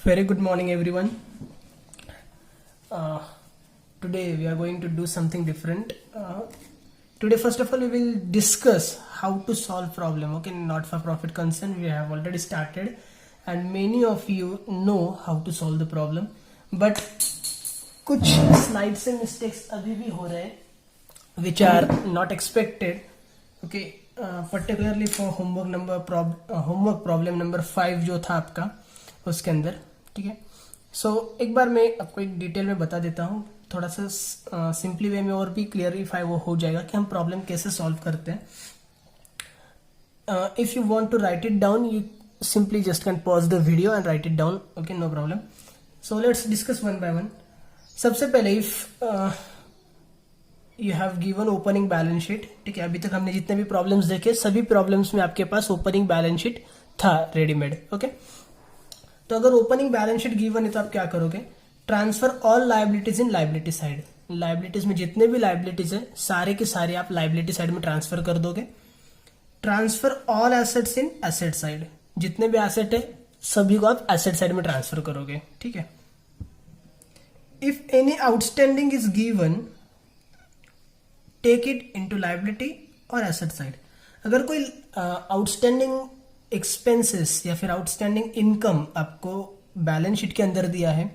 Very good morning, everyone. Today we are going to do something different. Today, first of all, we will discuss how to solve problem. Okay, not for profit concern. We have already started, and many of you know how to solve the problem. But कुछ slide से mistakes अभी भी हो रहे हैं which are not expected. Okay, particularly for homework problem number 5 जो था आपका उसके अंदर. ठीक है, सो एक बार मैं आपको एक डिटेल में बता देता हूँ, थोड़ा सा सिंपली वे में और भी क्लियरिफाई वो हो जाएगा कि हम प्रॉब्लम कैसे सॉल्व करते हैं. If you want to write it down, you simply just can pause the video and write it down. Okay, no problem. So let's discuss one by one. सबसे पहले if you have given opening balance sheet. ठीक है, अभी तक हमने जितने भी problems देखे सभी प्रॉब्लम्स में आपके पास ओपनिंग बैलेंस शीट था रेडीमेड. ओके, तो अगर ओपनिंग बैलेंस शीट गिवन है तो आप क्या करोगे? ट्रांसफर ऑल लायबिलिटीज इन लायबिलिटी साइड. लायबिलिटीज में जितने भी लायबिलिटीज है सारे के सारे आप लायबिलिटी साइड में ट्रांसफर कर दोगे. Transfer all assets in asset side. जितने भी एसेट है सभी को आप एसेट साइड में ट्रांसफर करोगे. ठीक है. If any outstanding is given, take it into liability और एसेट साइड. अगर कोई आउटस्टैंडिंग एक्सपेंसेस या फिर आउटस्टैंडिंग इनकम आपको बैलेंस शीट के अंदर दिया है,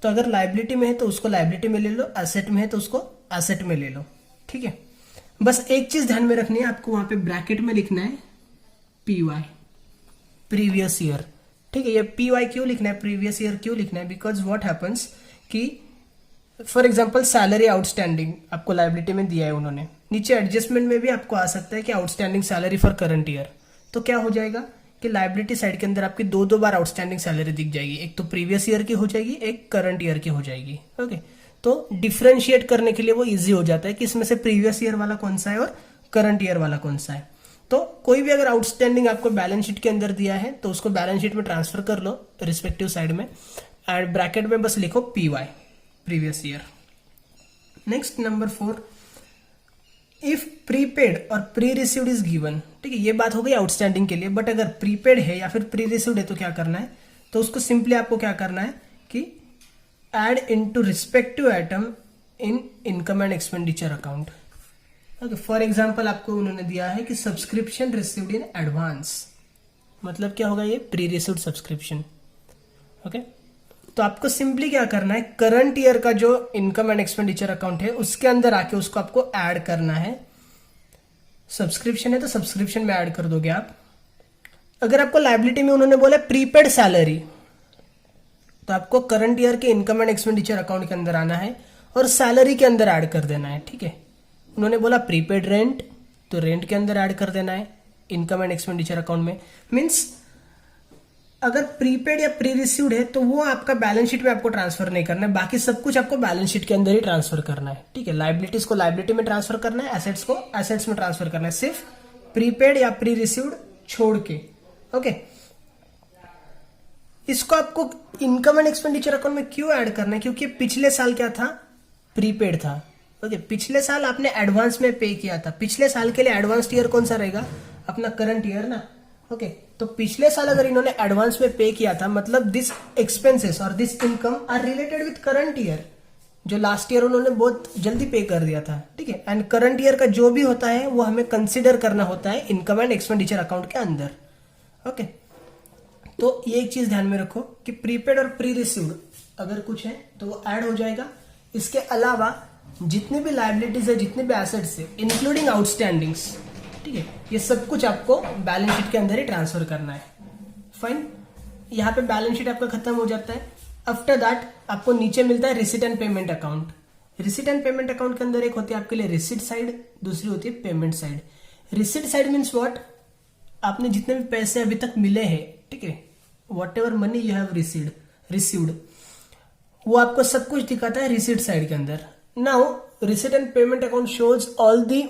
तो अगर लायबिलिटी में है तो उसको लायबिलिटी में ले लो, एसेट में है तो उसको एसेट में ले लो. ठीक है, बस एक चीज ध्यान में रखनी है, आपको वहां पे ब्रैकेट में लिखना है पीवाई, प्रीवियस ईयर. ठीक है, ये पीवाई क्यों लिखना है, प्रीवियस ईयर क्यों लिखना है? बिकॉज व्हाट हैपन्स कि फॉर एग्जाम्पल सैलरी आउटस्टैंडिंग आपको लायबिलिटी में दिया है उन्होंने, नीचे एडजस्टमेंट में भी आपको आ सकता है कि outstanding salary for current year. तो क्या हो जाएगा कि लायबिलिटी साइड के अंदर आपकी दो बार आउटस्टैंडिंग सैलरी दिख जाएगी. एक तो प्रीवियस ईयर की हो जाएगी, एक करंट ईयर की हो जाएगी. ओके, तो डिफरेंशिएट करने के लिए वो इजी हो जाता है कि इसमें से प्रीवियस ईयर वाला कौन सा है और करंट ईयर वाला कौन सा है. तो कोई भी अगर आउटस्टैंडिंग आपको बैलेंस शीट के अंदर दिया है तो उसको बैलेंस शीट में ट्रांसफर कर लो रिस्पेक्टिव साइड में, एंड ब्रैकेट में बस लिखो PY, previous year. Next number 4, if prepaid और प्री रिसीव्ड इज गिवन. ठीक है, ये बात हो गई आउटस्टैंडिंग के लिए. बट अगर प्रीपेड है या फिर प्री रिसीव्ड है तो क्या करना है? तो उसको सिंपली आपको क्या करना है कि add into respective item in income and expenditure account. Okay, for example आपको उन्होंने दिया है कि सब्सक्रिप्शन रिसीव्ड इन एडवांस, मतलब क्या होगा? ये प्री रिसीव्ड सब्सक्रिप्शन. ओके, तो आपको सिंपली क्या करना है, करंट ईयर का जो इनकम एंड एक्सपेंडिचर अकाउंट है उसके अंदर आके उसको आपको ऐड करना है. सब्सक्रिप्शन है तो सब्सक्रिप्शन में ऐड कर दोगे आप. अगर आपको लायबिलिटी में उन्होंने बोला प्रीपेड सैलरी, तो आपको करंट ईयर के इनकम एंड एक्सपेंडिचर अकाउंट के अंदर आना है और सैलरी के अंदर ऐड कर देना है. ठीक है, उन्होंने बोला प्रीपेड रेंट, तो रेंट के अंदर ऐड कर देना है इनकम एंड एक्सपेंडिचर अकाउंट में. मीन्स अगर प्रीपेड या प्री रिसीव्ड है तो वो आपका बैलेंस शीट में आपको ट्रांसफर नहीं करना है, बाकी सब कुछ आपको बैलेंस शीट के अंदर ही ट्रांसफर करना है. ठीक है, लायबिलिटीज को लायबिलिटी में ट्रांसफर करना है, एसेट्स को एसेट्स में ट्रांसफर करना है, सिर्फ प्रीपेड या प्री रिसीव्ड छोड़ के. ओके, इसको आपको इनकम एंड एक्सपेंडिचर अकाउंट में क्यों ऐड करना है? क्योंकि पिछले साल क्या था? प्रीपेड था. ओके, पिछले साल आपने एडवांस में पे किया था. पिछले साल के लिए एडवांस ईयर कौन सा रहेगा? अपना करंट ईयर ना. ओके, तो पिछले साल अगर इन्होंने एडवांस में पे किया था, मतलब दिस एक्सपेंसेस और this income are related with current year, जो लास्ट ईयर उन्होंने बहुत जल्दी पे कर दिया था. ठीक है, एंड करंट ईयर का जो भी होता है वो हमें कंसिडर करना होता है इनकम एंड एक्सपेंडिचर अकाउंट के अंदर. ओके, तो ये एक चीज ध्यान में रखो कि प्रीपेड और प्री रिसीव्ड अगर कुछ है तो वो ऐड हो जाएगा. इसके अलावा जितने भी लायबिलिटीज है, जितने भी एसेट्स है, इंक्लूडिंग आउटस्टैंडिंग्स, ठीक है, ये सब कुछ आपको बैलेंस शीट के अंदर ही ट्रांसफर करना है. फाइन, यहाँ पे बैलेंस शीट आपका खत्म हो जाता है. आफ्टर दैट आपको नीचे मिलता है receipt and payment account. Receipt and payment account के अंदर एक होती है आपके लिए रिसीट साइड, दूसरी होती है payment side. Receipt side means what? आपने जितने भी पैसे अभी तक मिले हैं, ठीक है, what ever money you have received, वो आपको सब कुछ दिखाता है रिसीट साइड के अंदर. Now receipt and payment account shows all the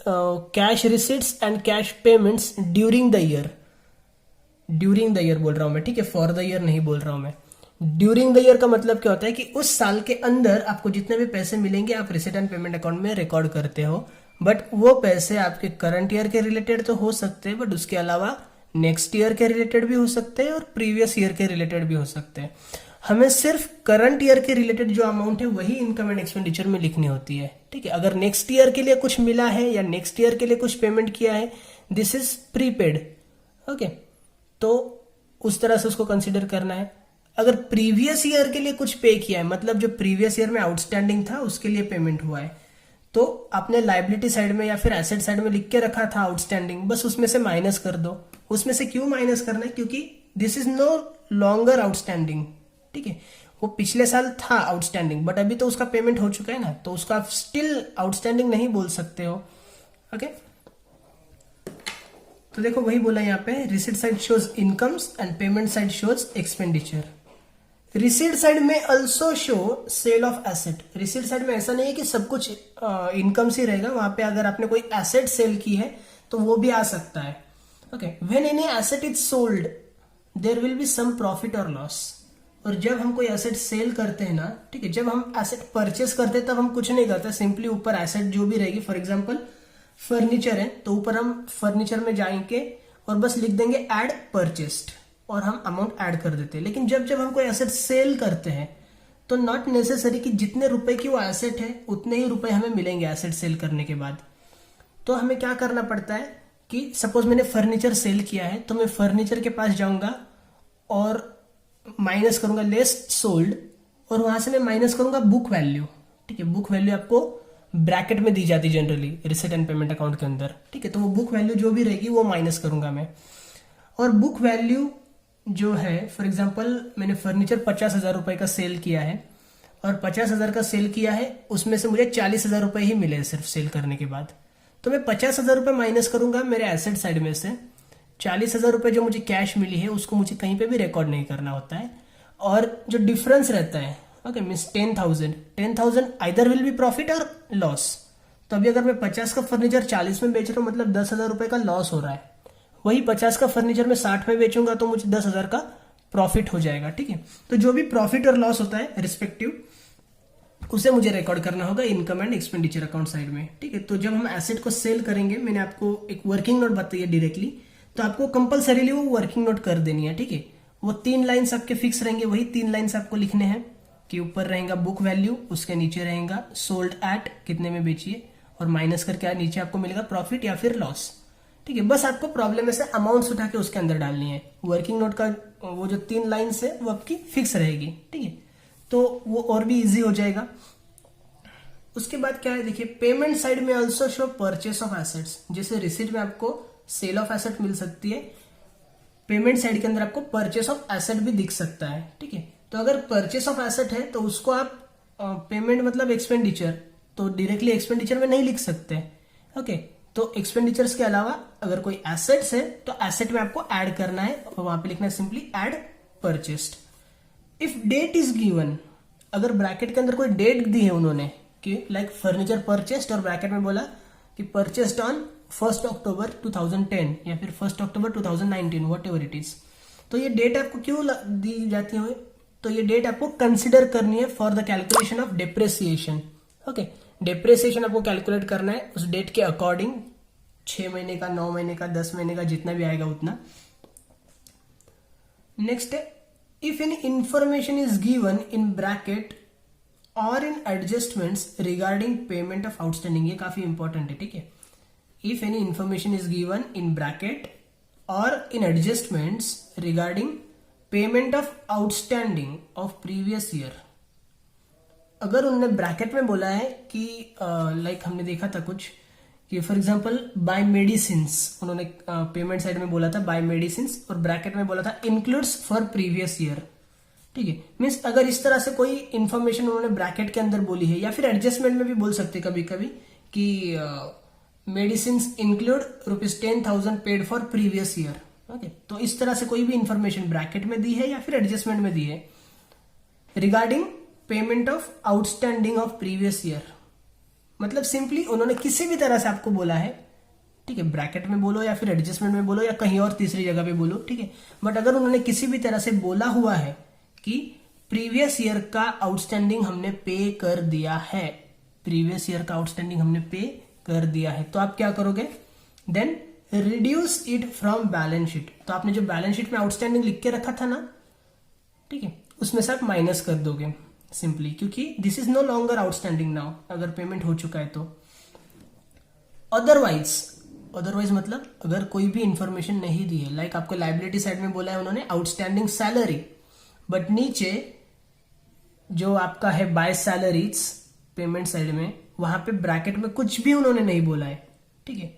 cash receipts and cash payments during the year. During the year बोल रहा हूं मैं, ठीक है, फॉर द ईयर नहीं बोल रहा हूं मैं. ड्यूरिंग द ईयर का मतलब क्या होता है कि उस साल के अंदर आपको जितने भी पैसे मिलेंगे आप रिसीट एंड पेमेंट अकाउंट में रिकॉर्ड करते हो. बट वो पैसे आपके करंट ईयर के रिलेटेड तो हो सकते हैं, बट उसके अलावा नेक्स्ट ईयर के रिलेटेड भी हो सकते हैं और प्रीवियस ईयर के रिलेटेड भी हो सकते हैं। हमें सिर्फ करंट ईयर के रिलेटेड जो अमाउंट है वही इनकम एंड एक्सपेंडिचर में लिखनी होती है, ठीक है। अगर नेक्स्ट ईयर के लिए कुछ मिला है या नेक्स्ट ईयर के लिए कुछ पेमेंट किया है, दिस इज प्रीपेड, ओके, तो उस तरह से उसको कंसिडर करना है। अगर प्रीवियस ईयर के लिए कुछ पे किया है, मतलब जो प्रीवियस ईयर में आउटस्टैंडिंग था उसके लिए पेमेंट हुआ है, तो आपने लाइबिलिटी साइड में या फिर एसेट साइड में लिख के रखा था आउटस्टैंडिंग, बस उसमें से माइनस कर दो। उसमें से क्यों माइनस करना है? क्योंकि this is no longer outstanding, ठीक है। वो पिछले साल था आउटस्टैंडिंग, बट अभी तो उसका पेमेंट हो चुका है ना, तो उसका आप स्टिल आउटस्टैंडिंग नहीं बोल सकते हो, ओके। तो देखो वही बोला यहाँ पे, receipt side shows incomes and payment side shows expenditure. Receipt side में also show sale of asset. Receipt side में ऐसा नहीं है कि सब कुछ इनकम से रहेगा, वहां पे अगर आपने कोई एसेट सेल की है तो वो भी आ सकता है, okay. When any asset is sold there will be some profit और लॉस। और जब हम कोई एसेट सेल करते हैं ना, ठीक है, जब हम एसेट परचेस करते हैं तब हम कुछ नहीं करते, सिंपली ऊपर एसेट जो भी रहेगी, फॉर एग्जांपल फर्नीचर है तो ऊपर हम फर्नीचर में जाएंगे और बस लिख देंगे ऐड परचेस्ड और हम अमाउंट ऐड कर देते हैं। लेकिन जब हम कोई एसेट सेल करते हैं तो नॉट नेसेसरी कि जितने रुपए की वो एसेट है उतने ही रुपए हमें मिलेंगे एसेट सेल करने के बाद। तो हमें क्या करना पड़ता है कि सपोज मैंने फर्नीचर सेल किया है तो मैं फर्नीचर के पास जाऊंगा और माइनस करूंगा लेस सोल्ड, और वहां से मैं माइनस करूंगा बुक वैल्यू, ठीक है। बुक वैल्यू आपको ब्रैकेट में दी जाती है generally receipt and payment account के अंदर, ठीक है। तो वो बुक वैल्यू जो भी रहेगी वो माइनस करूंगा मैं। और बुक वैल्यू जो है, फॉर एग्जांपल मैंने फर्नीचर 50,000 रुपए का सेल किया है और 50,000 का सेल किया है, उसमें से मुझे 40,000 रुपए ही मिले सिर्फ सेल करने के बाद, तो मैं 50,000 रुपए माइनस करूंगा मेरे एसेट साइड में से। 40,000 रुपए जो मुझे कैश मिली है उसको मुझे कहीं पे भी रिकॉर्ड नहीं करना होता है, और जो डिफरेंस रहता है, okay, means 10,000 either will be profit और लॉस। तो अभी अगर मैं 50 का फर्नीचर 40 में बेच रहा हूँ, मतलब 10,000 रुपए का लॉस हो रहा है। वही 50 का फर्नीचर में 60 में बेचूंगा तो मुझे 10,000 का प्रॉफिट हो जाएगा, ठीक है। तो जो भी प्रॉफिट और लॉस होता है रिस्पेक्टिव, उसे मुझे रिकॉर्ड करना होगा income and expenditure account side में, ठीक है। तो जब हम एसेट को सेल करेंगे, मैंने आपको एक वर्किंग नोट बताई है डायरेक्टली, तो आपको कंपलसरीली वो वर्किंग नोट कर देनी है, ठीक है। वो 3 लाइन्स आपके फिक्स रहेंगे, वही 3 लाइन्स आपको लिखने हैं कि ऊपर रहेगा बुक वैल्यू, उसके नीचे रहेगा सोल्ड एट कितने में बेचिए, और माइनस करके नीचे आपको मिलेगा प्रॉफिट या फिर लॉस, ठीक है। बस आपको प्रॉब्लम में से अमाउंट्स उठा के उसके अंदर डालनी है। वर्किंग नोट का वो जो 3 लाइन्स है वो आपकी फिक्स रहेगी, ठीक है। तो वो और भी इजी हो जाएगा। उसके बाद क्या है, देखिए, पेमेंट साइड में also show purchase of assets. जैसे रिसीट में आपको सेल ऑफ एसेट मिल सकती है, पेमेंट साइड के अंदर आपको परचेस ऑफ एसेट भी दिख सकता है, ठीक है। तो अगर परचेस ऑफ एसेट है तो उसको आप पेमेंट मतलब एक्सपेंडिचर, तो डायरेक्टली एक्सपेंडिचर में नहीं लिख सकते, ओके। तो एक्सपेंडिचर्स के अलावा अगर कोई एसेट्स है तो एसेट में आपको ऐड करना है, और वहां पे लिखना है simply add purchased. If date is given, अगर ब्रैकेट के अंदर कोई डेट दी है उन्होंने कि लाइक फर्नीचर परचेस्ड, और ब्रैकेट में बोला कि परचेस्ड ऑन 1 अक्टूबर 2010 या फिर 1 अक्टूबर 2019, वट एवर इट इज, तो ये डेट आपको क्यों दी जाती है? तो ये डेट आपको कंसिडर करनी है for the calculation of depreciation, okay. Depreciation आपको कैलकुलेट करना है उस डेट के अकॉर्डिंग, 6 महीने का, 9 महीने का, 10 महीने का, जितना भी आएगा उतना। नेक्स्ट है, if any information is given in bracket और in adjustments regarding payment of outstanding, ये काफी इंपॉर्टेंट है, ठीक है। If any information is given in bracket और in adjustments regarding payment of outstanding of previous year, अगर उन्होंने ब्रैकेट में बोला है कि लाइक हमने देखा था कुछ कि फॉर एग्जांपल बाय मेडिसिन्स, उन्होंने पेमेंट साइड में बोला था बाय मेडिसिन्स, और ब्रैकेट में बोला था इंक्लूड्स फॉर प्रीवियस ईयर, ठीक है। मीन्स अगर इस तरह से कोई इंफॉर्मेशन उन्होंने ब्रैकेट के अंदर बोली है, या फिर एडजस्टमेंट में भी बोल सकते कभी कभी कि medicines include ₹10,000 paid for previous year, okay. तो इस तरह से कोई भी इंफॉर्मेशन ब्रैकेट में दी है या फिर एडजस्टमेंट में दी है regarding payment of outstanding of previous year, मतलब सिंपली उन्होंने किसी भी तरह से आपको बोला है, ठीक है, ब्रैकेट में बोलो या फिर एडजस्टमेंट में बोलो या कहीं और तीसरी जगह पे बोलो, ठीक है। बट अगर उन्होंने किसी भी तरह से बोला हुआ है कि प्रीवियस ईयर का आउटस्टैंडिंग हमने पे कर दिया है, प्रीवियस ईयर का आउटस्टैंडिंग हमने पे कर दिया है, तो आप क्या करोगे? Then reduce it from balance sheet. तो आपने जो बैलेंस शीट में आउटस्टैंडिंग लिख के रखा था ना, ठीक है, उसमें से आप माइनस कर दोगे सिंपली, क्योंकि this is no longer outstanding now, अगर पेमेंट हो चुका है तो। अदरवाइज मतलब अगर कोई भी इंफॉर्मेशन नहीं दी है, लाइक आपको लाइबिलिटी साइड में बोला है उन्होंने आउटस्टैंडिंग सैलरी, बट नीचे जो आपका है बाय सैलरीज पेमेंट साइड में, वहां पे ब्रैकेट में कुछ भी उन्होंने नहीं बोला है, ठीक है,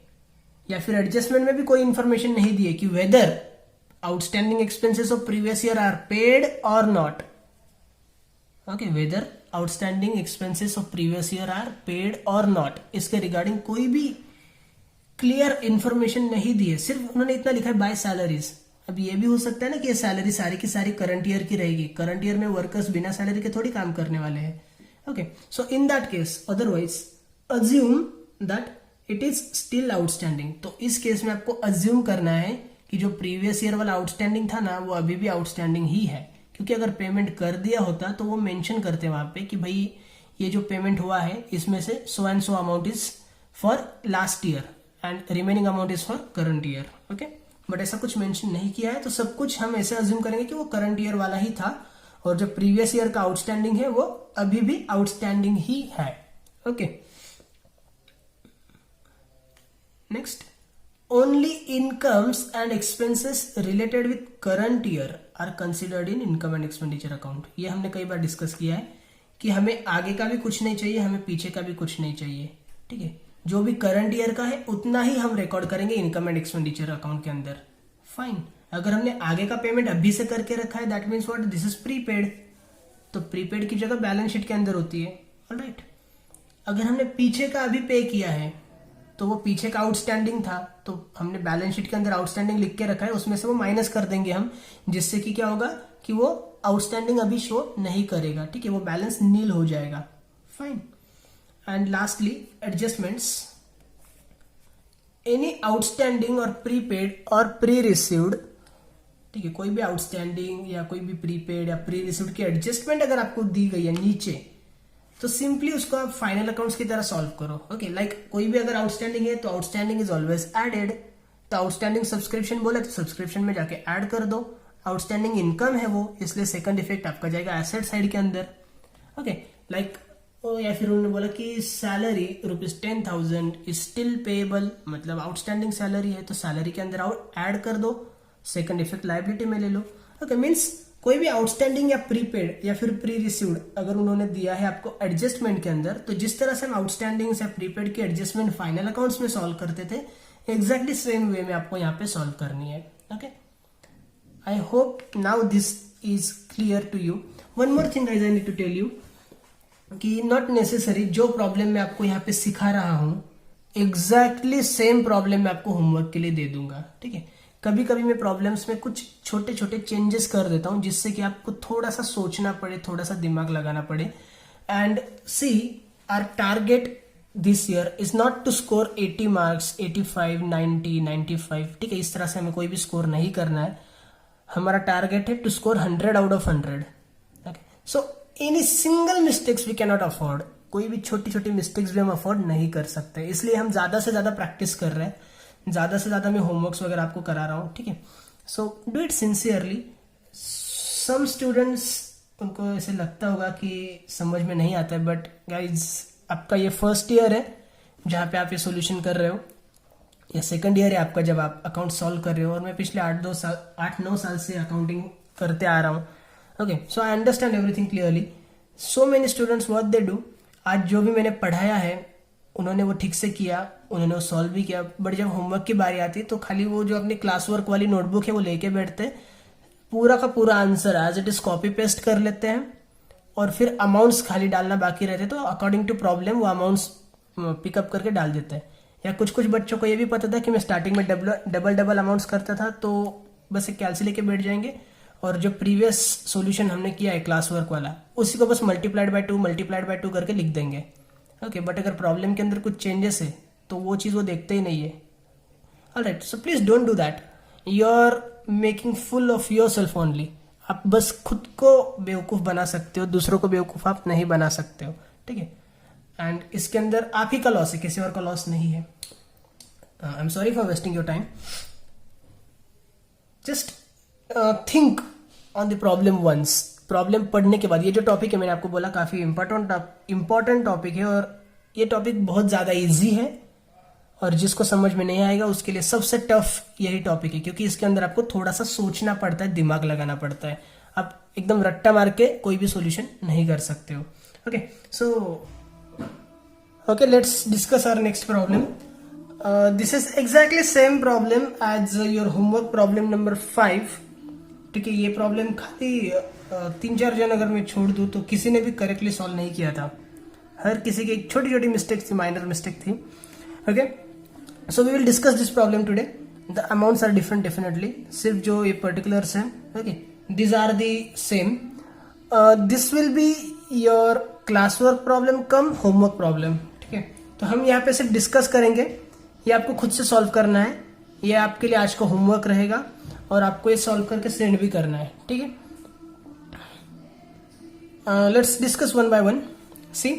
या फिर एडजस्टमेंट में भी कोई इंफॉर्मेशन नहीं दी है कि whether outstanding expenses of previous year are paid or not. Okay, whether outstanding expenses of previous year are paid or not, इसके रिगार्डिंग कोई भी क्लियर इंफॉर्मेशन नहीं दी है, सिर्फ उन्होंने इतना लिखा है बाय सैलरीज। अब ये भी हो सकता है ना कि ये सैलरी सारी की सारी करंट ईयर की रहेगी, करंट ईयर में वर्कर्स बिना सैलरी के थोड़ी काम करने वाले हैं। Okay, so in that case otherwise assume that it is still outstanding. तो इस केस में आपको अज्यूम करना है कि जो प्रीवियस ईयर वाला आउटस्टैंडिंग था ना, वो अभी भी आउटस्टैंडिंग ही है, क्योंकि अगर पेमेंट कर दिया होता तो वो मेंशन करते वहां पे कि भाई ये जो पेमेंट हुआ है इसमें से so and so amount is for last year and remaining amount is for current year. Okay, but ऐसा कुछ मेंशन नहीं किया है, तो सब कुछ हम ऐसे अज्यूम करेंगे कि वो करंट ईयर वाला ही था, और जो प्रीवियस ईयर का आउटस्टैंडिंग है वो अभी भी आउटस्टैंडिंग ही है। Okay, next, only incomes and expenses related with current year are considered in income and expenditure account. ये हमने कई बार डिस्कस किया है कि हमें आगे का भी कुछ नहीं चाहिए, हमें पीछे का भी कुछ नहीं चाहिए, ठीक है, जो भी करंट ईयर का है उतना ही हम रिकॉर्ड करेंगे इनकम एंड एक्सपेंडिचर अकाउंट के अंदर। फाइन, अगर हमने आगे का पेमेंट अभी से करके रखा है that means what, this is prepaid, तो प्रीपेड की जगह बैलेंस शीट के अंदर होती है। ऑलराइट, अगर हमने पीछे का अभी पे किया है तो वो पीछे का आउटस्टैंडिंग था, तो हमने बैलेंस शीट के अंदर आउटस्टैंडिंग लिख के रखा है, उसमें से वो माइनस कर देंगे हम, जिससे कि क्या होगा कि वो आउटस्टैंडिंग अभी शो नहीं करेगा, ठीक है, वो बैलेंस नील हो जाएगा। Fine, and lastly adjustments, any outstanding और प्रीपेड और प्री रिसीव्ड, ठीक है, कोई भी आउटस्टैंडिंग या कोई भी प्रीपेड या प्री रिसीव्ड की एडजस्टमेंट अगर आपको दी गई है नीचे, तो सिंपली उसको आप फाइनल अकाउंट्स की तरह सॉल्व करो। ओके, लाइक कोई भी अगर आउटस्टैंडिंग है तो आउटस्टैंडिंग इज ऑलवेज एडेड, तो आउटस्टैंडिंग सब्सक्रिप्शन बोले तो सब्सक्रिप्शन में जाके ऐड कर दो। आउटस्टैंडिंग इनकम है वो, इसलिए सेकंड इफेक्ट आपका जाएगा एसेट साइड के अंदर। ओके, लाइक या फिर उन्होंने बोला कि सैलरी ₹10,000 इज स्टिल पेएबल, मतलब आउटस्टैंडिंग सैलरी है तो सैलरी के अंदर ऐड कर दो, सेकंड इफेक्ट लायबिलिटी में ले लो। ओके, मीन्स कोई भी आउटस्टैंडिंग या प्रीपेड या फिर प्री रिसीव्ड अगर उन्होंने दिया है आपको एडजस्टमेंट के अंदर, तो जिस तरह से हम आउटस्टैंडिंग या प्रीपेड की एडजस्टमेंट फाइनल अकाउंट्स में सॉल्व करते थे, एग्जैक्टली सेम वे में आपको यहाँ पे सॉल्व करनी है। Okay, I hope now this is clear to you. One more thing guys I need to tell you कि नॉट नेसेसरी जो प्रॉब्लम मैं आपको यहाँ पे सिखा रहा हूं एग्जैक्टली सेम प्रॉब्लम मैं आपको होमवर्क के लिए दे दूंगा, ठीक है। कभी कभी मैं प्रॉब्लम्स में कुछ छोटे छोटे चेंजेस कर देता हूं जिससे कि आपको थोड़ा सा सोचना पड़े, थोड़ा सा दिमाग लगाना पड़े। And see, our target this year is not to score 80 marks, 85, 90, 95, ठीक है, इस तरह से हमें कोई भी स्कोर नहीं करना है। हमारा टारगेट है to score 100 out of 100। Okay, so any single mistakes we cannot afford, कोई भी छोटी छोटी मिस्टेक्स भी हम अफोर्ड नहीं कर सकते, इसलिए हम ज्यादा से ज्यादा प्रैक्टिस कर रहे हैं, ज्यादा से ज्यादा मैं होमवर्क्स वगैरह आपको करा रहा हूँ, ठीक है। So do it sincerely. Some students उनको ऐसे लगता होगा कि समझ में नहीं आता है, बट गाइज आपका ये फर्स्ट ईयर है जहाँ पे आप ये सोल्यूशन कर रहे हो, या सेकंड ईयर है आपका जब आप अकाउंट सॉल्व कर रहे हो, और मैं पिछले 8-9 साल से अकाउंटिंग करते आ रहा हूँ। Okay, so I understand everything clearly. So many students what they do, आज जो भी मैंने पढ़ाया है उन्होंने वो ठीक से किया, उन्होंने वो सॉल्व भी किया, बट जब होमवर्क की बारी आती है तो खाली वो जो अपनी क्लास वर्क वाली नोटबुक है वो लेके बैठते, पूरा का पूरा answer as it is copy paste कर लेते हैं, और फिर अमाउंट्स खाली डालना बाकी रहते, तो अकॉर्डिंग टू प्रॉब्लम वो अमाउंट्स पिकअप करके डाल देते हैं। या कुछ कुछ बच्चों को ये भी पता था कि मैं स्टार्टिंग में डबल अमाउंट्स करता था, तो बस एक कैलसी लेके बैठ जाएंगे, और जो प्रीवियस सॉल्यूशन हमने किया है क्लास वर्क वाला उसी को बस मल्टीप्लाइड बाय 2 करके लिख देंगे। ओके, बट अगर प्रॉब्लम के अंदर कुछ चेंजेस है तो वो चीज वो देखते ही नहीं है। Alright, so please don't do that, you are making full of yourself only. आप बस खुद को बेवकूफ बना सकते हो, दूसरों को बेवकूफ आप नहीं बना सकते हो, ठीक है। एंड इसके अंदर आप ही का लॉस है, किसी और का लॉस नहीं है। I am sorry for wasting your time. Just think on the problem once. Problem पढ़ने के बाद, ये जो टॉपिक है मैंने आपको बोला काफी इंपॉर्टेंट टॉपिक है, और ये टॉपिक बहुत ज्यादा इजी है, और जिसको समझ में नहीं आएगा उसके लिए सबसे टफ यही टॉपिक है, क्योंकि इसके अंदर आपको थोड़ा सा सोचना पड़ता है, दिमाग लगाना पड़ता है. आप एकदम रट्टा मार के कोई भी सॉल्यूशन नहीं कर सकते हो. Okay, so okay, let's discuss our next problem. This is exactly same problem as your homework problem number 5. ठीक है, ये प्रॉब्लम खाली 3-4 जन अगर मैं छोड़ दूं तो किसी ने भी करेक्टली सॉल्व नहीं किया था. हर किसी की एक छोटी छोटी मिस्टेक थी, माइनर मिस्टेक थी. Okay, so we will discuss this problem today. The amounts are different definitely, सिर्फ जो ये पर्टिकुलर्स हैं. Okay, these are the same. This will be your class work problem cum homework problem. ठीक है, तो हम यहाँ पे सिर्फ डिस्कस करेंगे, ये आपको खुद से सॉल्व करना है. ये आपके लिए आज का होमवर्क रहेगा, और आपको ये सॉल्व करके सेंड भी करना है. ठीक है, let's discuss one by one. See,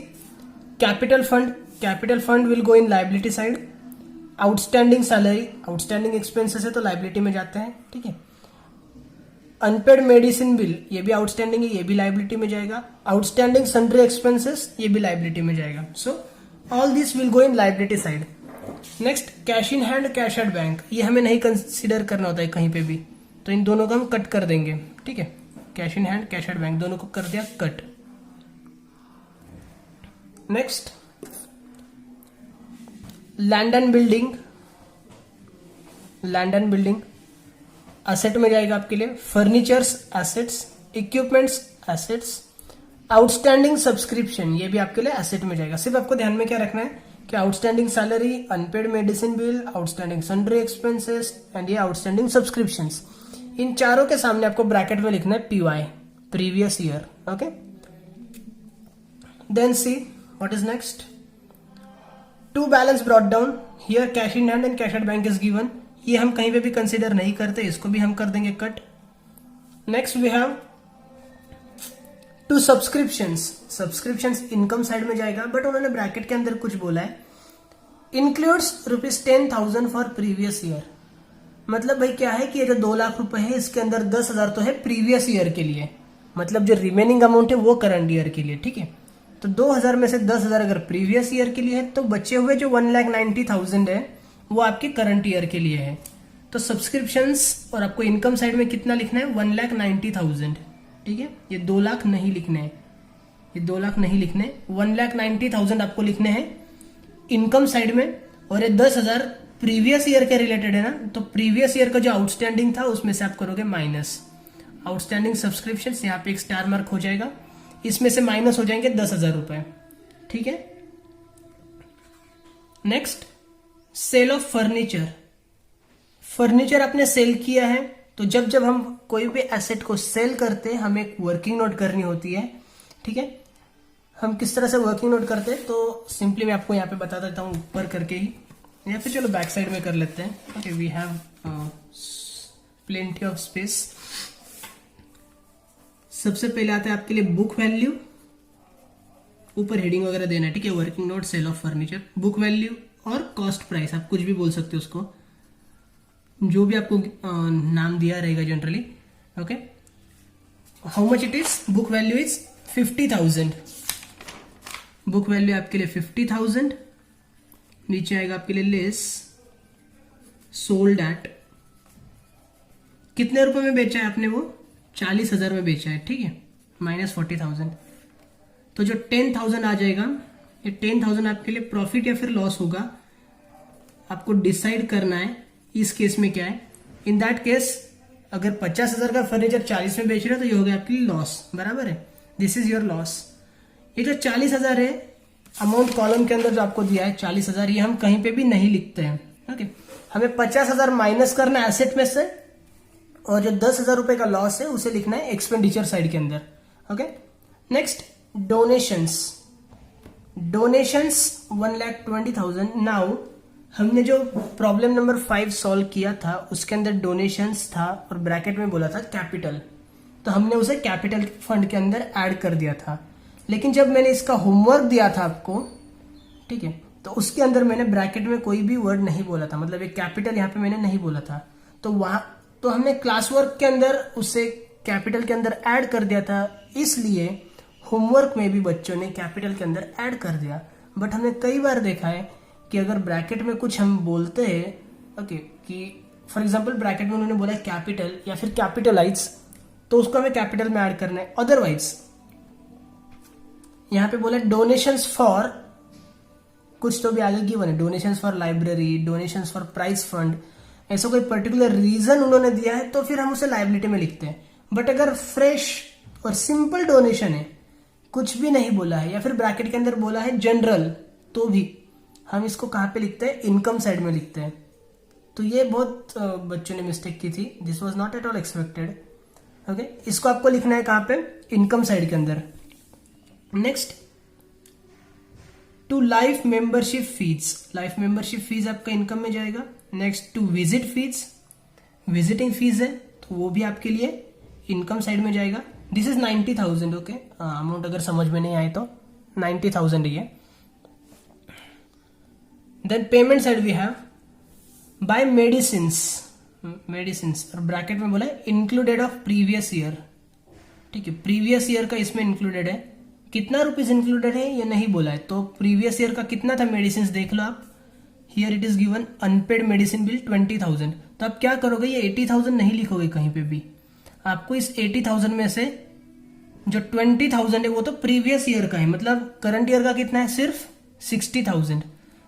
capital fund will go in liability side. Outstanding salary, outstanding expenses है तो लाइबिलिटी में जाते हैं. ठीक है, अनपेड मेडिसिन बिल, ये भी आउटस्टैंडिंग है, ये भी लाइबिलिटी में जाएगा. आउटस्टैंडिंग सन्ड्री एक्सपेंसेस, ये भी लाइबिलिटी में जाएगा. So all this will go in liability side. Next, cash in hand, cash at bank, ये हमें नहीं कंसीडर करना होता है कहीं पे भी, तो इन दोनों को हम कट कर देंगे. ठीक है, cash in hand, cash at bank, दोनों को कर दिया cut. Next, land and building asset में जाएगा आपके लिए. Furnitures assets, equipments assets. Outstanding subscription, ये भी आपके लिए एसेट में जाएगा. सिर्फ आपको ध्यान में क्या रखना है कि outstanding salary, unpaid medicine bill, outstanding sundry expenses and ये आउटस्टैंडिंग सब्सक्रिप्शंस, इन चारों के सामने आपको ब्रैकेट में लिखना है PY, previous year. Okay, then see what is next. To balance brought down, here cash in hand and cash at bank is given, ये हम कहीं पे भी कंसीडर नहीं करते, इसको भी हम कर देंगे cut. Next we have to subscriptions income side में जाएगा, बट उन्होंने ब्रैकेट के अंदर कुछ बोला है, इंक्लूड्स ₹10,000 फॉर प्रीवियस ईयर. मतलब भाई क्या है कि ये जो 2 लाख रुपए है इसके अंदर 10,000 तो है प्रीवियस ईयर के लिए, मतलब जो रिमेनिंग अमाउंट है वो करंट ईयर के लिए. ठीक है, तो 2,000 में से 10,000 अगर प्रीवियस ईयर के लिए है तो बचे हुए जो 1,90,000 है वो आपके करंट ईयर के लिए है. तो सब्सक्रिप्शंस और आपको इनकम साइड में कितना लिखना है, 1,90,000. ठीक है, ये 2 लाख नहीं लिखने हैं, ये 2 लाख नहीं लिखने, 1,90,000 आपको लिखने हैं इनकम साइड में. और ये 10,000 प्रीवियस ईयर के रिलेटेड है ना, तो प्रीवियस ईयर का जो आउटस्टैंडिंग था उसमें से आप करोगे माइनस. आउटस्टैंडिंग सब्सक्रिप्शंस, यहाँ पे एक स्टार मार्क हो जाएगा, इसमें से माइनस हो जाएंगे 10,000 रुपए. ठीक है, नेक्स्ट, सेल ऑफ फर्नीचर आपने सेल किया है, तो जब हम कोई भी एसेट को सेल करते हैं हमें एक वर्किंग नोट करनी होती है. ठीक है, हम किस तरह से वर्किंग नोट करते हैं तो सिंपली मैं आपको यहाँ पे बता देता हूँ ऊपर करके ही, या फिर चलो बैक साइड में कर लेते हैं. Okay, we have plenty of space. सबसे पहले आता है आपके लिए बुक वैल्यू, ऊपर हेडिंग वगैरह देना है. ठीक है, working note, sale of furniture, book value और कॉस्ट प्राइस, आप कुछ भी बोल सकते हो उसको, जो भी आपको नाम दिया रहेगा generally. Okay, how much it is, book value is 50,000. Book value आपके लिए 50,000. नीचे आएगा आपके लिए लेस सोल्ड एट, कितने रुपए में बेचा है आपने, वो 40,000 में बेचा है. ठीक है, माइनस 40,000, तो जो 10,000 आ जाएगा, ये 10,000 आपके लिए प्रॉफिट या फिर लॉस होगा, आपको डिसाइड करना है इस केस में क्या है. इन दैट केस अगर 50,000 का फर्नीचर 40 में बेच रहे हो तो ये हो गया आपके लिए लॉस. बराबर है, दिस इज योर लॉस. ये जो 40,000 है अमाउंट कॉलम के अंदर जो आपको दिया है 40,000, ये हम कहीं पे भी नहीं लिखते हैं. ओके, हमें 50,000 माइनस करना है एसेट में से, और जो 10,000 रुपए का लॉस है उसे लिखना है एक्सपेंडिचर साइड के अंदर. Okay, next, donations 1,20,000. नाउ हमने जो प्रॉब्लम नंबर 5 सॉल्व किया था उसके अंदर डोनेशंस था और ब्रैकेट में बोला था कैपिटल, तो हमने उसे कैपिटल फंड के अंदर ऐड कर दिया था. लेकिन जब मैंने इसका होमवर्क दिया था आपको, ठीक है, तो उसके अंदर मैंने ब्रैकेट में कोई भी वर्ड नहीं बोला था, मतलब एक कैपिटल यहाँ पे मैंने नहीं बोला था, तो वहां तो हमने क्लास वर्क के अंदर उसे कैपिटल के अंदर ऐड कर दिया था, इसलिए होमवर्क में भी बच्चों ने कैपिटल के अंदर ऐड कर दिया। बट हमने कई बार देखा है कि अगर ब्रैकेट में कुछ हम बोलते हैं, ओके, कि फॉर एग्जाम्पल ब्रैकेट में उन्होंने बोला कैपिटल या फिर कैपिटलाइज, तो उसको हमें कैपिटल में ऐड करना है। अदरवाइज यहां पे बोला डोनेशंस फॉर कुछ तो भी आगे गिवन है, donations for library, donations for prize fund, ऐसा कोई पर्टिकुलर रीजन उन्होंने दिया है तो फिर हम उसे लाइबिलिटी में लिखते हैं। बट अगर फ्रेश और सिंपल डोनेशन है, कुछ भी नहीं बोला है, या फिर ब्रैकेट के अंदर बोला है जनरल, तो भी हम इसको कहां पे लिखते हैं, इनकम साइड में लिखते हैं। तो ये बहुत बच्चों ने मिस्टेक की थी, this was not at all expected. Okay, इसको आपको लिखना है कहां पे, इनकम साइड के अंदर। Next, to life membership fees, life membership fees आपका इनकम में जाएगा। Next, to visit fees, visiting fees है तो वो भी आपके लिए इनकम साइड में जाएगा। This is 90,000। ओके, अमाउंट अगर समझ में नहीं आए तो 90,000 ही है। Then payment side we have by medicines, medicines और ब्रैकेट में बोला है इंक्लूडेड ऑफ प्रीवियस ईयर। ठीक है, प्रीवियस ईयर का इसमें इंक्लूडेड है, कितना रुपीज इंक्लूडेड है ये नहीं बोला है, तो प्रीवियस ईयर का कितना था मेडिसिन देख लो आप। Here it is given unpaid medicine bill 20,000। तो आप क्या करोगे, ये 80,000 नहीं लिखोगे कहीं पे भी, आपको इस 80,000 में से जो 20,000 है वो तो प्रीवियस ईयर का है, मतलब करंट ईयर का कितना है, सिर्फ 60,000।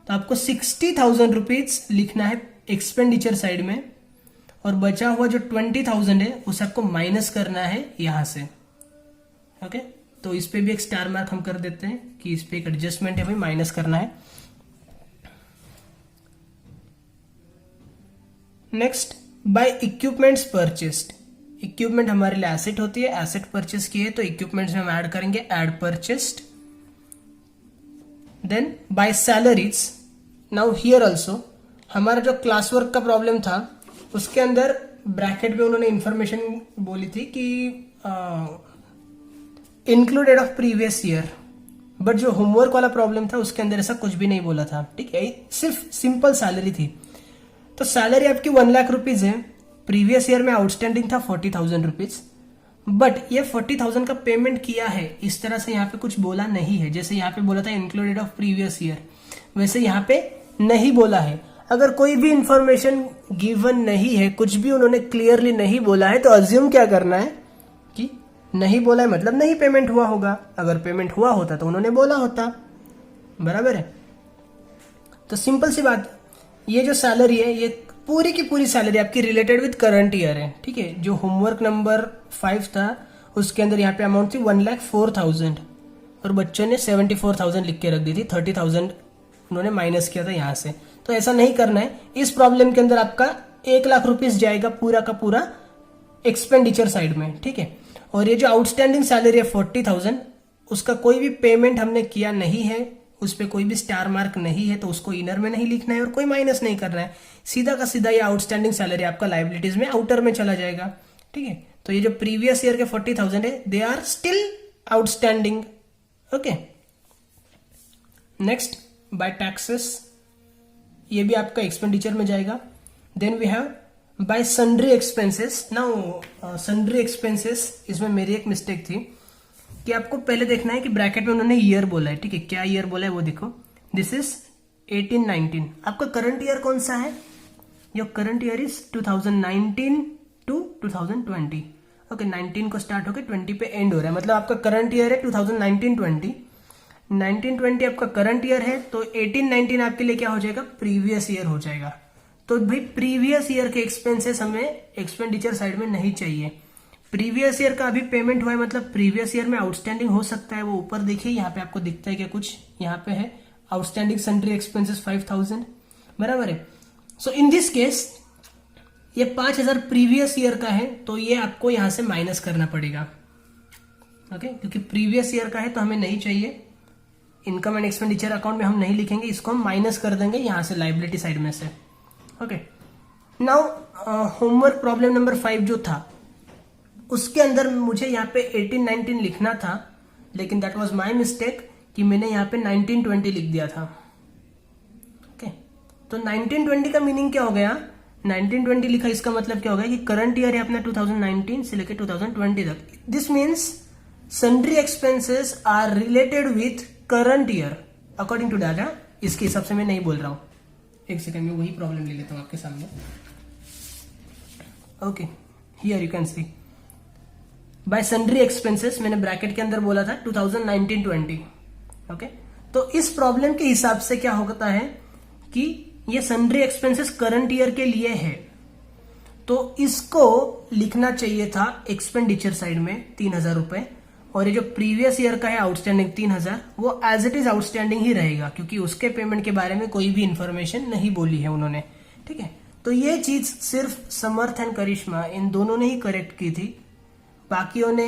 तो आपको 60,000 रुपीज लिखना है एक्सपेंडिचर साइड में, और बचा हुआ जो 20,000 है उसे आपको माइनस करना है यहां से। ओके, तो इस पे भी एक स्टार मार्क हम कर देते हैं कि इस पे एक एडजस्टमेंट है भाई, माइनस करना है। Next, by equipments purchased, equipment हमारे लिए एसेट होती है, एसेट परचेस की है तो इक्विपमेंट्स में हम ऐड करेंगे add purchased. Then by salaries, now here also हमारा जो क्लास वर्क का प्रॉब्लम था उसके अंदर ब्रैकेट में उन्होंने इंफॉर्मेशन बोली थी कि included of previous year, but जो होमवर्क वाला प्रॉब्लम था उसके अंदर ऐसा कुछ भी नहीं बोला था। ठीक है, सिर्फ सिंपल सैलरी थी। तो सैलरी आपकी 1 लाख रुपीज है, प्रीवियस ईयर में आउटस्टैंडिंग था 40,000 रुपीज, बट ये 40,000 का पेमेंट किया है, इस तरह से यहाँ पे कुछ बोला नहीं है। जैसे यहाँ पे बोला था इंक्लूडेड ऑफ प्रीवियस ईयर, वैसे यहाँ पे नहीं बोला है। अगर कोई भी इंफॉर्मेशन गिवन नहीं है, कुछ भी उन्होंने क्लियरली नहीं बोला है, तो अज्यूम क्या करना है कि नहीं बोला है मतलब नहीं पेमेंट हुआ होगा। अगर पेमेंट हुआ होता तो उन्होंने बोला होता, बराबर है। तो सिंपल सी बात, ये जो सैलरी है ये पूरी की पूरी सैलरी आपकी रिलेटेड विद करंट ईयर है। ठीक है, जो होमवर्क नंबर 5 था उसके अंदर यहाँ पे अमाउंट थी 1,04,000 और बच्चों ने 74,000 लिख के रख दी थी, 30,000 उन्होंने माइनस किया था यहाँ से। तो ऐसा नहीं करना है। इस प्रॉब्लम के अंदर आपका 1 लाख रुपीज जाएगा पूरा का पूरा एक्सपेंडिचर साइड में। ठीक है, और ये जो आउटस्टैंडिंग सैलरी है 40,000, उसका कोई भी पेमेंट हमने किया नहीं है, उस पर कोई भी स्टार मार्क नहीं है, तो उसको इनर में नहीं लिखना है और कोई माइनस नहीं करना है। सीधा का सीधा ये आउटस्टैंडिंग सैलरी आपका लाइबिलिटीज में आउटर में चला जाएगा। ठीक है, तो ये जो प्रीवियस ईयर के 40,000 है they are still outstanding. Okay, next by taxes, ये भी आपका एक्सपेंडिचर में जाएगा। Then we have by sundry expenses. Now sundry expenses, इसमें मेरी एक मिस्टेक थी कि आपको पहले देखना है कि ब्रैकेट में उन्होंने ईयर बोला है। ठीक है, क्या ईयर बोला है वो देखो, दिस इज 18-19। आपका करंट ईयर कौन सा है, your current year is 2019 to 2020। Okay, 19 को स्टार्ट होकर 20 पे एंड हो रहा है, मतलब आपका करंट ईयर है 2019-20। 19-20 आपका करंट ईयर है, तो 18-19 आपके लिए क्या हो जाएगा, प्रीवियस ईयर हो जाएगा। तो भाई प्रीवियस ईयर के एक्सपेंसेस हमें एक्सपेंडिचर साइड में नहीं चाहिए। प्रीवियस ईयर का अभी पेमेंट हुआ है, मतलब प्रीवियस ईयर में आउटस्टैंडिंग हो सकता है, वो ऊपर देखिए यहाँ पे आपको दिखता है क्या, कुछ यहाँ पे है आउटस्टैंडिंग सन्ड्री एक्सपेंसेस 5,000, बराबर है। सो इन दिस केस ये 5,000 प्रीवियस ईयर का है, तो ये आपको यहां से माइनस करना पड़ेगा। ओके, क्योंकि प्रीवियस ईयर का है तो हमें नहीं चाहिए, इनकम एंड एक्सपेंडिचर अकाउंट में हम नहीं लिखेंगे, इसको हम माइनस कर देंगे यहां से लाइबिलिटी साइड में से। Okay, now homework problem number 5 जो था उसके अंदर मुझे यहाँ पे 18-19 लिखना था, लेकिन दैट वाज माय मिस्टेक कि मैंने यहाँ पे 19-20 लिख दिया था। तो 1920 का मीनिंग क्या हो गया, 1920 लिखा, इसका मतलब क्या हो गया कि करंट ईयर है अपना 2019 से लेकर 2020 तक। This means sundry expenses are related with current year according to data. इसके हिसाब से मैं नहीं बोल रहा हूं, एक सेकंड में वही प्रॉब्लम ले लेता हूं आपके सामने। Okay, here you can see bye sundry expenses, मैंने ब्रैकेट के अंदर बोला था 2019-20। ओके, तो इस प्रॉब्लम के हिसाब से क्या होता है कि ये सन्ड्री एक्सपेंसेस करंट ईयर के लिए है, तो इसको लिखना चाहिए था एक्सपेंडिचर साइड में 3000 रुपए, और ये जो प्रीवियस ईयर का है आउटस्टैंडिंग 3000, वो एज इट इज आउटस्टैंडिंग ही रहेगा, क्योंकि उसके पेमेंट के बारे में कोई भी इंफॉर्मेशन नहीं बोली है उन्होंने। ठीक है, तो ये चीज सिर्फ समर्थ एंड करिश्मा इन दोनों ने ही करेक्ट की थी। बाकियों ने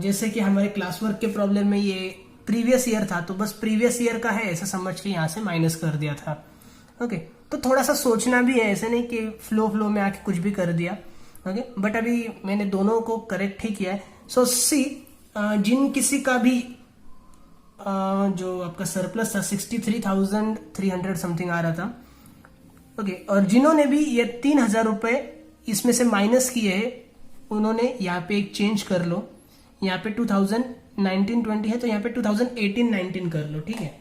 जैसे कि हमारे क्लास वर्क के प्रॉब्लम में ये प्रीवियस ईयर था, तो बस प्रीवियस ईयर का है ऐसा समझ के यहां से माइनस कर दिया था। ओके, तो थोड़ा सा सोचना भी है, ऐसे नहीं कि फ्लो में आके कुछ भी कर दिया। ओके, बट अभी मैंने दोनों को करेक्ट ही किया है। सो सी, जिन किसी का भी जो आपका सरप्लस था 63,300 समथिंग आ रहा था। ओके, और जिन्होंने भी ये 3000 रुपए इसमें से माइनस किए हैं, उन्होंने यहाँ पे एक चेंज कर लो, यहाँ पे 2019-20 है तो यहाँ पे 2018-19 कर लो। ठीक है,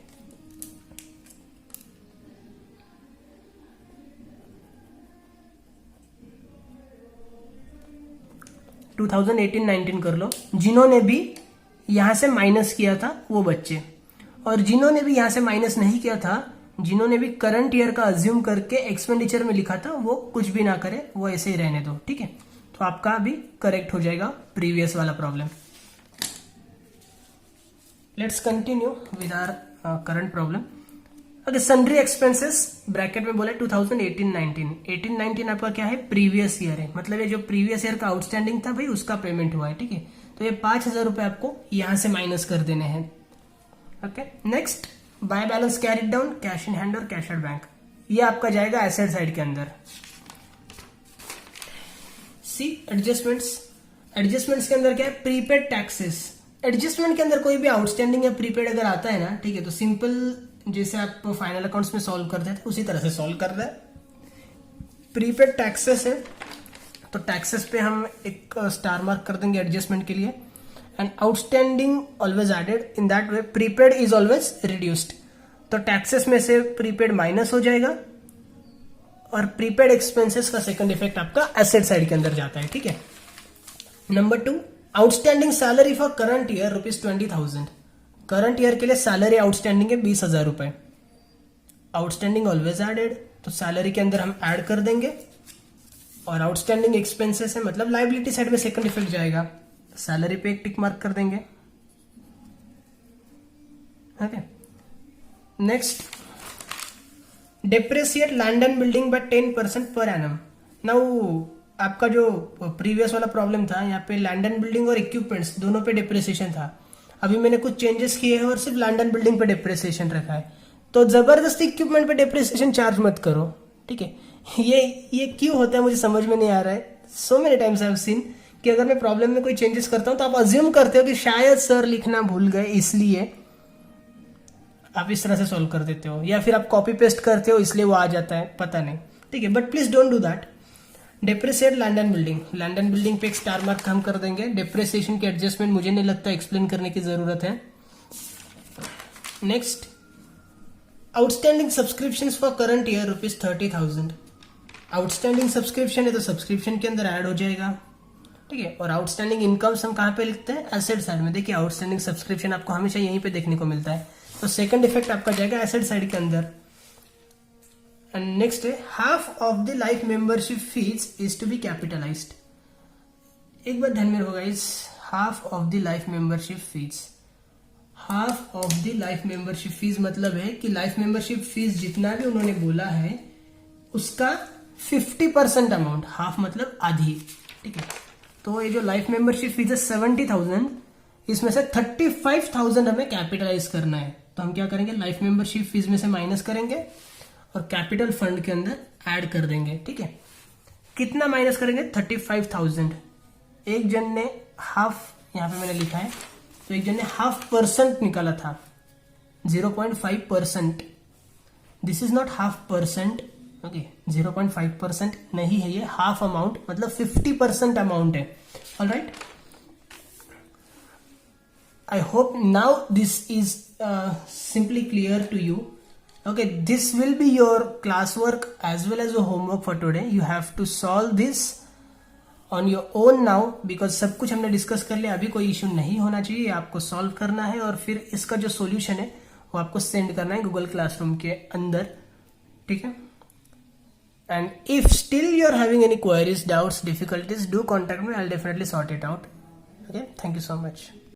टू 2018-19 कर लो, जिन्होंने भी यहां से माइनस किया था वो बच्चे, और जिन्होंने भी यहां से माइनस नहीं किया था, जिन्होंने भी करंट ईयर का अज्यूम करके एक्सपेंडिचर में लिखा था, वो कुछ भी ना करे, वो ऐसे ही रहने दो। ठीक है, तो आपका अभी करेक्ट हो जाएगा प्रीवियस वाला problem. Let's continue with our current problem. Okay, sundry expenses bracket में बोले 2018-19, 18-19 आपका क्या है, प्रीवियस ईयर है, मतलब ये जो प्रीवियस ईयर का आउटस्टैंडिंग था भाई उसका पेमेंट हुआ है। ठीक है, तो ये 5000 रुपए आपको यहां से माइनस कर देने हैं। Okay, next, by balance carried down, cash in hand और कैश एट बैंक, ये आपका जाएगा एसेट साइड के अंदर। सी एडजस्टमेंट्स, एडजस्टमेंट्स के अंदर क्या है, प्रीपेड टैक्सेस। एडजस्टमेंट के अंदर कोई भी आउटस्टैंडिंग या प्रीपेड अगर आता है ना, ठीक है, तो सिंपल जैसे आप फाइनल अकाउंट्स में सॉल्व करते थे उसी तरह से सॉल्व कर रहे हैं। प्रीपेड टैक्सेस है तो टैक्सेस पे हम एक स्टार मार्क कर देंगे एडजस्टमेंट के लिए, and outstanding always added, in that way prepaid is always reduced. तो टैक्सेस में से प्रीपेड माइनस हो जाएगा, और प्रीपेड एक्सपेंसेस का सेकंड इफेक्ट आपका एसेट साइड के अंदर जाता है। ठीक है, number 2, outstanding salary for current year ₹20,000। Current year के लिए सैलरी आउटस्टैंडिंग है 20,000 रुपए, आउटस्टैंडिंग ऑलवेज एडेड, तो सैलरी के अंदर हम ऐड कर देंगे, और आउटस्टैंडिंग एक्सपेंसेस है मतलब लाइबिलिटी साइड में सेकंड इफेक्ट जाएगा, सैलरी पे एक टिक मार्क कर देंगे। Okay, next, depreciate land and building bye 10% per annum. Now आपका जो प्रीवियस वाला प्रॉब्लम था, यहाँ पे लैंड एंड बिल्डिंग और इक्विपमेंट्स दोनों पे डेप्रिसिएशन था, अभी मैंने कुछ चेंजेस किए हैं और सिर्फ लैंड एंड बिल्डिंग पे डेप्रिसिएशन रखा है, तो जबरदस्ती इक्विपमेंट पे डेप्रिसिएशन चार्ज मत करो। ठीक है, ये क्यों होता है मुझे समझ में नहीं आ रहा है। So many times I have seen कि अगर मैं प्रॉब्लम में कोई चेंजेस करता हूं तो आप अज्यूम करते हो कि शायद सर लिखना भूल गए, इसलिए आप इस तरह से सॉल्व कर देते हो, या फिर आप कॉपी पेस्ट करते हो इसलिए वो आ जाता है, पता नहीं। ठीक है, but please don't do that. Depreciate land and building, land and building पे एक स्टार मार्क हम कर देंगे। डेप्रिसिएशन की एडजस्टमेंट मुझे नहीं लगता एक्सप्लेन करने की जरूरत है। Next, outstanding subscriptions for current year ₹30,000। Outstanding subscription है तो सब्सक्रिप्शन के अंदर ऐड हो जाएगा। ठीक है, और आउटस्टैंडिंग इनकम्स हम कहां पे लिखते हैं, एसेट साइड में। देखिए, आउटस्टैंडिंग सब्सक्रिप्शन आपको हमेशा यहीं पे देखने को मिलता है, तो सेकंड इफेक्ट आपका जाएगा एसेट साइड के अंदर। एंड नेक्स्ट है, half of the life membership fees is to be capitalized. एक बात ध्यान में रखो guys, half of the life membership fees, half of the life membership fees मतलब है कि लाइफ मेंबरशिप फीस जितना भी उन्होंने बोला है उसका 50% अमाउंट, हाफ मतलब आधी। ठीक है, तो ये जो लाइफ मेंबरशिप फीस है 70,000, इसमें से 35,000 हमें कैपिटलाइज करना है, तो हम क्या करेंगे, लाइफ मेंबरशिप फीस में से माइनस करेंगे और कैपिटल फंड के अंदर ऐड कर देंगे। ठीक है, कितना माइनस करेंगे, 35,000। एक जन ने हाफ, यहां पे मैंने लिखा है, तो एक जन ने 0.5% निकाला था, 0.5%। दिस इज नॉट 0.5%, ओके 0.5% नहीं है ये, हाफ अमाउंट मतलब 50% अमाउंट है. Alright, I hope now this is simply clear to you. Okay, this will be your classwork as well as your homework for today. You have to solve this on your own now because सब कुछ हमने discuss कर लिया. अभी कोई issue नहीं होना चाहिए, आपको सॉल्व करना है और फिर इसका जो सॉल्यूशन है वो आपको सेंड करना है गूगल क्लासरूम के अंदर. ठीक है. And if still you are having any queries, doubts, difficulties, do contact me. I'll definitely sort it out. Okay, thank you so much.